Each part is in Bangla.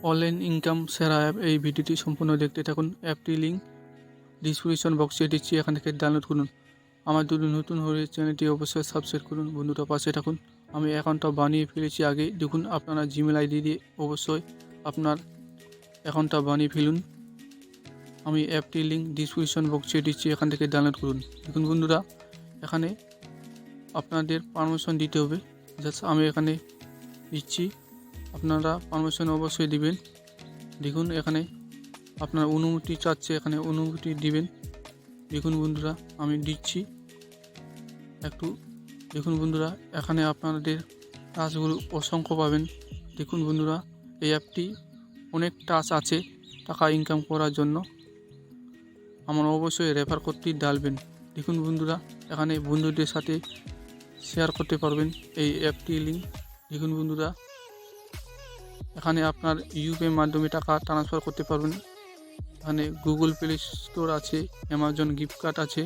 অনলাইন ইনকাম সেরা অ্যাপ। এই ভিডিওটি সম্পূর্ণ দেখতে থাকুন। অ্যাপটি লিঙ্ক ডিসক্রিপশন বক্সে দিচ্ছি, এখান থেকে ডাউনলোড করুন। আমার যদি নতুন হয়ে চ্যানেলটি অবশ্যই সাবস্ক্রাইব করুন, বন্ধুটা পাশে থাকুন। আমি অ্যাকাউন্টটা বানিয়ে ফেলেছি আগে, দেখুন আপনারা জিমেল আইডি দিয়ে অবশ্যই আপনার অ্যাকাউন্টটা বানিয়ে ফেলুন। আমি অ্যাপটির লিঙ্ক ডিসক্রিপশন বক্সে দিচ্ছি, এখান থেকে ডাউনলোড করুন। দেখুন বন্ধুরা, এখানে আপনাদের পারমিশন দিতে হবে। জাস্ট আমি এখানে দিচ্ছি, আপনারা পারমিশন অবশ্যই দিবেন। দেখুন এখানে আপনার অনুমতি চাচ্ছে, এখানে অনুমতি দিবেন। দেখুন বন্ধুরা, আমি দিচ্ছি একটু। দেখুন বন্ধুরা, এখানে আপনাদের টাস্কগুলো অসংখ্য পাবেন। দেখুন বন্ধুরা, এই অ্যাপটি অনেক টাস্ক আছে টাকা ইনকাম করার জন্য। আমার অবশ্যই রেফার করতেই ডালবেন। দেখুন বন্ধুরা, এখানে বন্ধুদের সাথে শেয়ার করতে পারবেন এই অ্যাপটির লিঙ্ক। দেখুন বন্ধুরা, এখানে আপনার ইউপিআই মাধ্যমে টাকা ট্রান্সফার করতে পারবেন। এখানে গুগল প্লে স্টোর আছে, অ্যামাজন গিফট কার্ড আছে।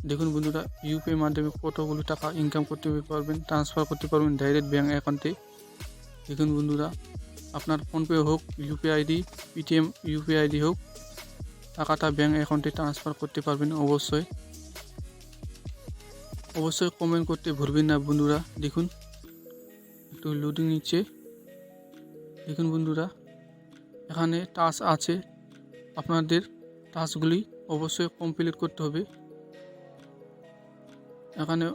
দেখুন বন্ধুরা, ইউপিআই মাধ্যমে কতগুলো টাকা ইনকাম করতে পারবেন, ট্রান্সফার করতে পারবেন ডাইরেক্ট ব্যাঙ্ক অ্যাকাউন্টে। দেখুন বন্ধুরা, আপনার ফোনপে হোক, UPI ID, Paytm UPI ID হোক, টাকাটা ব্যাঙ্ক অ্যাকাউন্টে ট্রান্সফার করতে পারবেন। অবশ্যই কমেন্ট করতে ভুলবেন না বন্ধুরা। দেখুন একটু লোডিং নিচ্ছে। দেখুন বন্ধুরা, এখানে টাস্ক আছে, আপনাদের টাস্কগুলি অবশ্যই কমপ্লিট করতে হবে। এখানে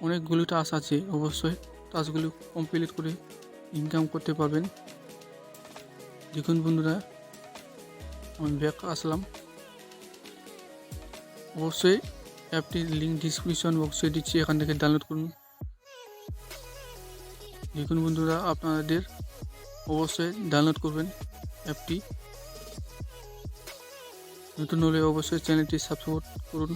অনেকগুলি টাস্ক আছে, অবশ্যই টাস্কগুলি কমপ্লিট করে ইনকাম করতে পারবেন। দেখুন বন্ধুরা, আমি ব্যাক আসলাম। অবশ্যই অ্যাপটির লিঙ্ক ডিসক্রিপশন বক্সে দিচ্ছি, এখান থেকে ডাউনলোড করুন। দেখুন বন্ধুরা, আপনাদের অবশ্যই ডাউনলোড করবেন অ্যাপটি। নতুন হলে অবশ্যই চ্যানেলটি সাবস্ক্রাইব করুন।